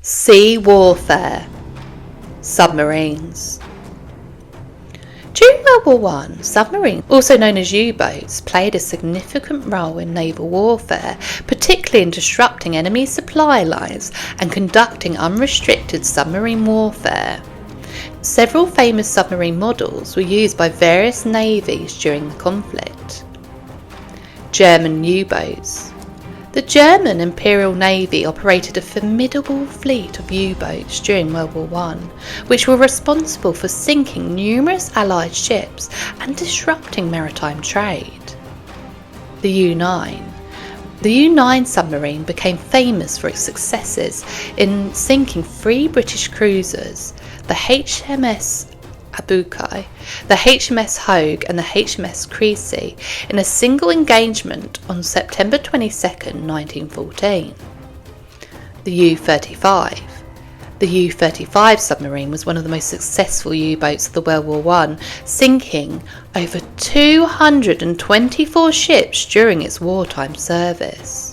Sea warfare. Submarines. During World War I, submarines, also known as U-boats, played a significant role in naval warfare, particularly in disrupting enemy supply lines and conducting unrestricted submarine warfare. Several famous submarine models were used by various navies during the conflict. German U-boats. The German Imperial Navy operated a formidable fleet of U-boats during World War I, which were responsible for sinking numerous Allied ships and disrupting maritime trade. The U-9. The U-9 submarine became famous for its successes in sinking 3 British cruisers, the HMS Abukai, the HMS Hogue and the HMS Creasy, in a single engagement on September 22, 1914. The U-35. The U-35 submarine was one of the most successful U-boats of the World War I, sinking over 224 ships during its wartime service.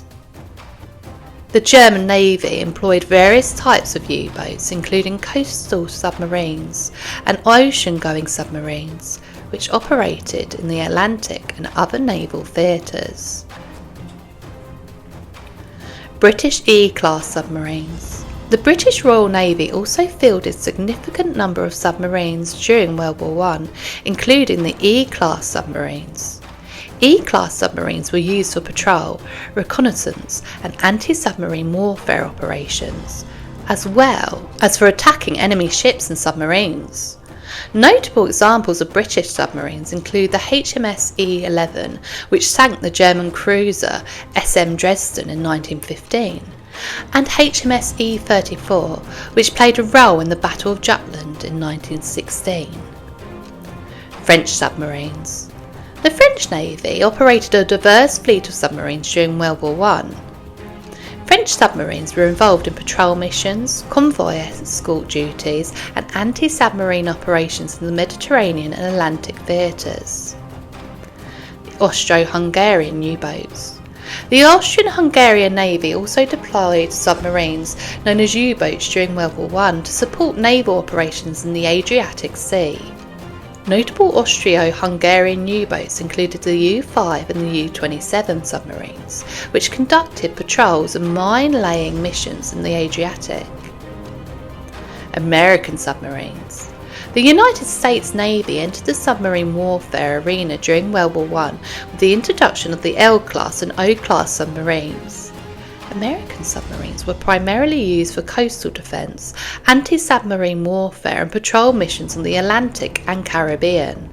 The German Navy employed various types of U-boats, including coastal submarines and ocean-going submarines, which operated in the Atlantic and other naval theatres. British E-class submarines. The British Royal Navy also fielded a significant number of submarines during World War I, including the E-class submarines. E-class submarines were used for patrol, reconnaissance and anti-submarine warfare operations, as well as for attacking enemy ships and submarines. Notable examples of British submarines include the HMS E-11, which sank the German cruiser SM Dresden in 1915, and HMS E-34, which played a role in the Battle of Jutland in 1916. French submarines. The French Navy operated a diverse fleet of submarines during World War I. French submarines were involved in patrol missions, convoy escort duties and anti-submarine operations in the Mediterranean and Atlantic theatres. The Austro-Hungarian U-boats. The Austrian-Hungarian Navy also deployed submarines known as U-boats during World War I to support naval operations in the Adriatic Sea. Notable Austro-Hungarian U-boats included the U-5 and the U-27 submarines, which conducted patrols and mine-laying missions in the Adriatic. American submarines. The United States Navy entered the submarine warfare arena during World War I with the introduction of the L-class and O-class submarines. American submarines were primarily used for coastal defence, anti-submarine warfare and patrol missions on the Atlantic and Caribbean.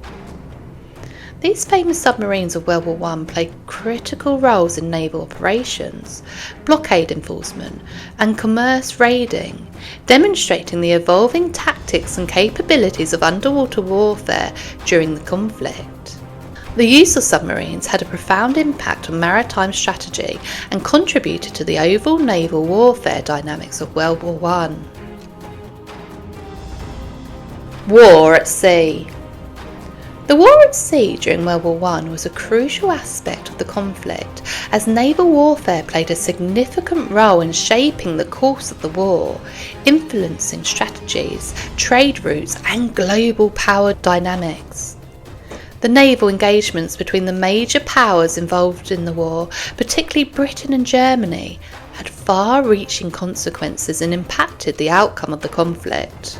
These famous submarines of World War I played critical roles in naval operations, blockade enforcement and commerce raiding, demonstrating the evolving tactics and capabilities of underwater warfare during the conflict. The use of submarines had a profound impact on maritime strategy and contributed to the overall naval warfare dynamics of World War I. War at sea. The war at sea during World War I was a crucial aspect of the conflict, as naval warfare played a significant role in shaping the course of the war, influencing strategies, trade routes and global power dynamics. The naval engagements between the major powers involved in the war, particularly Britain and Germany, had far-reaching consequences and impacted the outcome of the conflict.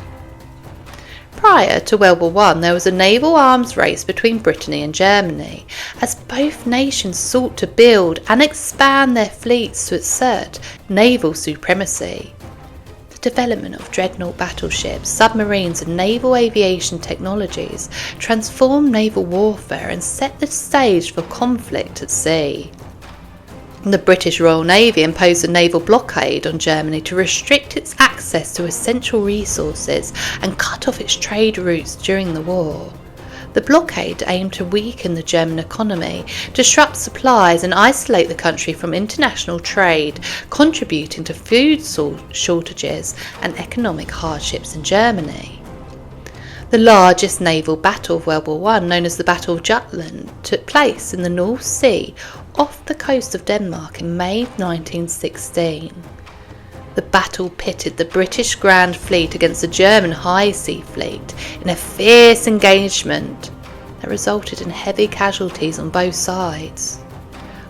Prior to World War I, there was a naval arms race between Britain and Germany, as both nations sought to build and expand their fleets to assert naval supremacy. The development of dreadnought battleships, submarines and naval aviation technologies transformed naval warfare and set the stage for conflict at sea. The British Royal Navy imposed a naval blockade on Germany to restrict its access to essential resources and cut off its trade routes during the war. The blockade aimed to weaken the German economy, disrupt supplies and isolate the country from international trade, contributing to food shortages and economic hardships in Germany. The largest naval battle of World War I, known as the Battle of Jutland, took place in the North Sea off the coast of Denmark in May 1916. The battle pitted the British Grand Fleet against the German High Sea Fleet in a fierce engagement that resulted in heavy casualties on both sides.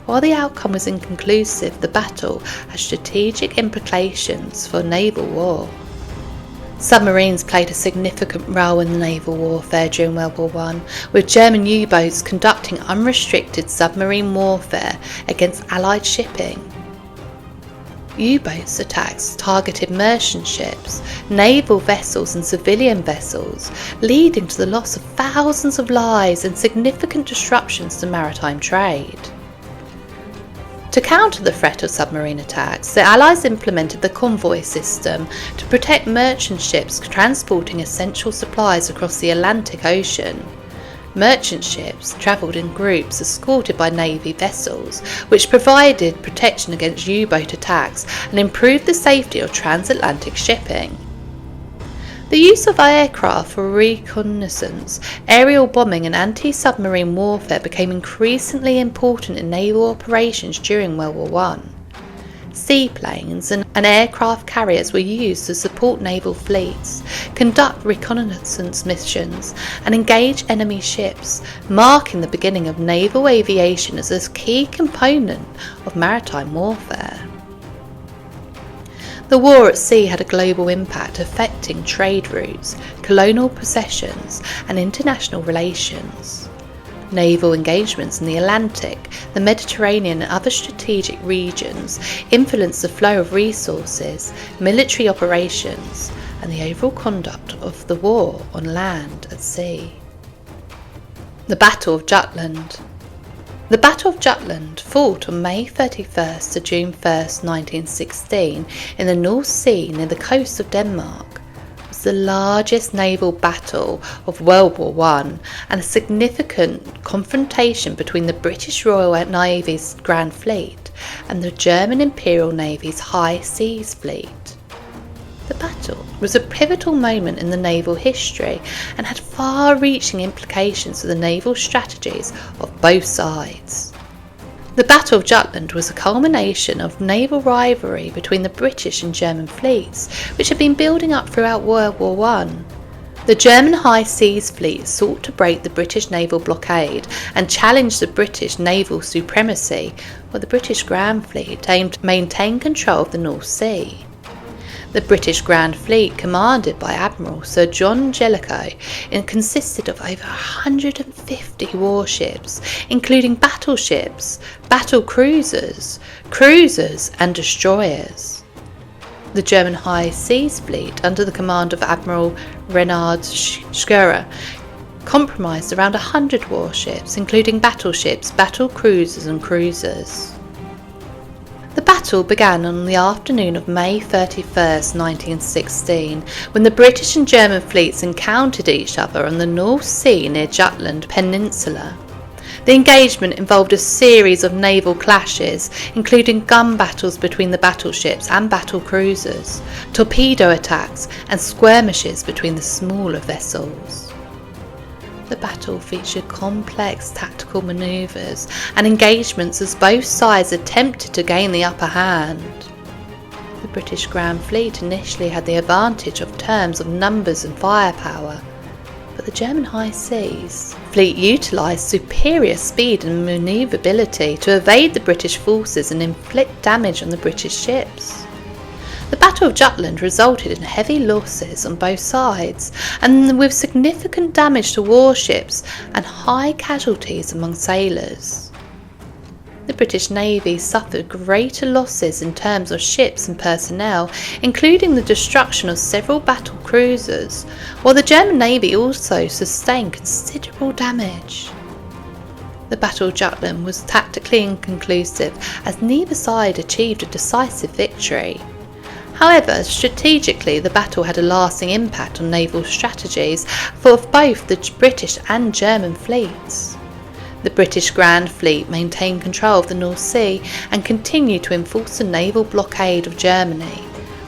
While the outcome was inconclusive, the battle had strategic implications for naval war. Submarines played a significant role in naval warfare during World War I, with German U-boats conducting unrestricted submarine warfare against Allied shipping. U-boats attacks targeted merchant ships, naval vessels and civilian vessels, leading to the loss of thousands of lives and significant disruptions to maritime trade. To counter the threat of submarine attacks, the Allies implemented the convoy system to protect merchant ships transporting essential supplies across the Atlantic Ocean. Merchant ships travelled in groups escorted by Navy vessels, which provided protection against U-boat attacks and improved the safety of transatlantic shipping. The use of aircraft for reconnaissance, aerial bombing and anti-submarine warfare became increasingly important in naval operations during World War I. Seaplanes and aircraft carriers were used to support naval fleets, conduct reconnaissance missions and engage enemy ships, marking the beginning of naval aviation as a key component of maritime warfare. The war at sea had a global impact affecting trade routes, colonial possessions and international relations. Naval engagements in the Atlantic, the Mediterranean and other strategic regions influenced the flow of resources, military operations and the overall conduct of the war on land and sea. The Battle of Jutland. The Battle of Jutland, fought on May 31st to June 1st, 1916 in the North Sea near the coast of Denmark, was the largest naval battle of World War I and a significant confrontation between the British Royal Navy's Grand Fleet and the German Imperial Navy's High Seas Fleet. The battle was a pivotal moment in the naval history and had far-reaching implications for the naval strategies of both sides. The Battle of Jutland was a culmination of naval rivalry between the British and German fleets, which had been building up throughout World War I. The German High Seas Fleet sought to break the British naval blockade and challenge the British naval supremacy, while the British Grand Fleet aimed to maintain control of the North Sea. The British Grand Fleet, commanded by Admiral Sir John Jellicoe, consisted of over 150 warships, including battleships, battle cruisers and destroyers. The German High Seas Fleet, under the command of Admiral Renard Scheurer, comprised around 100 warships, including battleships, battle cruisers and cruisers. The battle began on the afternoon of May 31st, 1916, when the British and German fleets encountered each other on the North Sea near Jutland Peninsula. The engagement involved a series of naval clashes, including gun battles between the battleships and battle cruisers, torpedo attacks and skirmishes between the smaller vessels. The battle featured complex tactical manoeuvres and engagements as both sides attempted to gain the upper hand. The British Grand Fleet initially had the advantage in terms of numbers and firepower, but the German High Seas Fleet utilised superior speed and manoeuvrability to evade the British forces and inflict damage on the British ships. The Battle of Jutland resulted in heavy losses on both sides, and with significant damage to warships and high casualties among sailors. The British Navy suffered greater losses in terms of ships and personnel, including the destruction of several battle cruisers, while the German Navy also sustained considerable damage. The Battle of Jutland was tactically inconclusive, as neither side achieved a decisive victory. However, strategically, the battle had a lasting impact on naval strategies for both the British and German fleets. The British Grand Fleet maintained control of the North Sea and continued to enforce a naval blockade of Germany,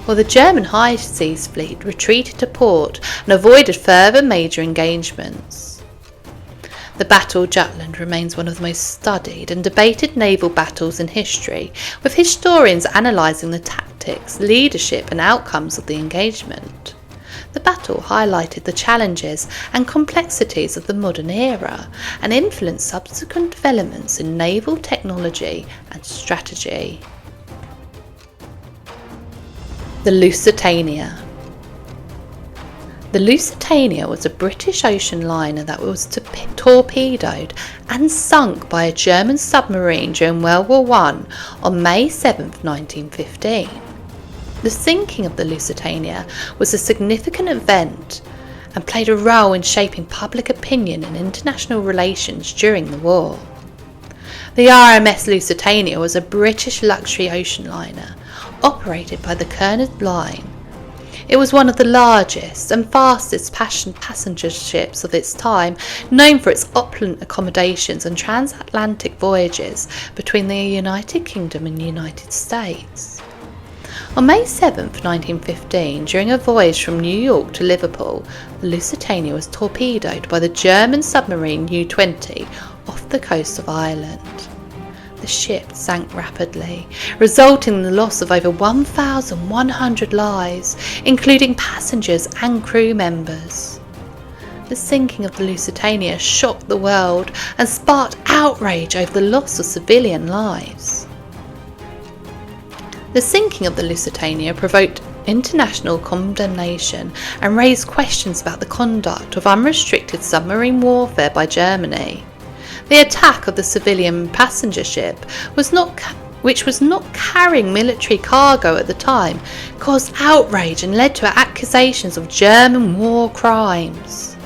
while the German High Seas Fleet retreated to port and avoided further major engagements. The Battle of Jutland remains one of the most studied and debated naval battles in history, with historians analysing the tactics, leadership and outcomes of the engagement. The battle highlighted the challenges and complexities of the modern era and influenced subsequent developments in naval technology and strategy. The Lusitania. The Lusitania was a British ocean liner that was torpedoed and sunk by a German submarine during World War I on May 7, 1915. The sinking of the Lusitania was a significant event and played a role in shaping public opinion and international relations during the war. The RMS Lusitania was a British luxury ocean liner operated by the Cunard Line. It was one of the largest and fastest passenger ships of its time, known for its opulent accommodations and transatlantic voyages between the United Kingdom and United States. On May 7, 1915, during a voyage from New York to Liverpool, the Lusitania was torpedoed by the German submarine U-20 off the coast of Ireland. The ship sank rapidly, resulting in the loss of over 1,100 lives, including passengers and crew members. The sinking of the Lusitania shocked the world and sparked outrage over the loss of civilian lives. The sinking of the Lusitania provoked international condemnation and raised questions about the conduct of unrestricted submarine warfare by Germany. The attack of the civilian passenger ship, which was not carrying military cargo at the time, caused outrage and led to accusations of German war crimes.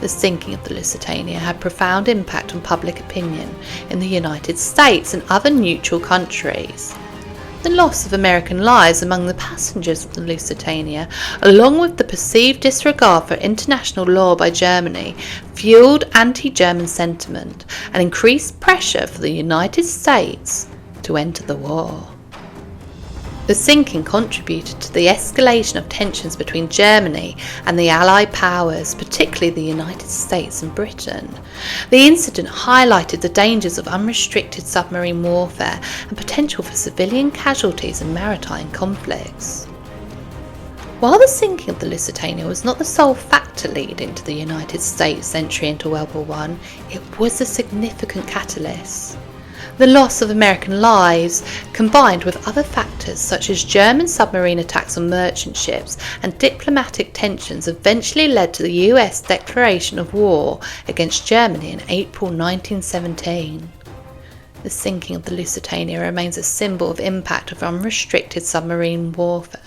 The sinking of the Lusitania had profound impact on public opinion in the United States and other neutral countries. The loss of American lives among the passengers of the Lusitania, along with the perceived disregard for international law by Germany, fueled anti-German sentiment and increased pressure for the United States to enter the war. The sinking contributed to the escalation of tensions between Germany and the Allied powers, particularly the United States and Britain. The incident highlighted the dangers of unrestricted submarine warfare and potential for civilian casualties in maritime conflicts. While the sinking of the Lusitania was not the sole factor leading to the United States' entry into World War I, it was a significant catalyst. The loss of American lives, combined with other factors such as German submarine attacks on merchant ships and diplomatic tensions, eventually led to the US declaration of war against Germany in April 1917. The sinking of the Lusitania remains a symbol of impact of unrestricted submarine warfare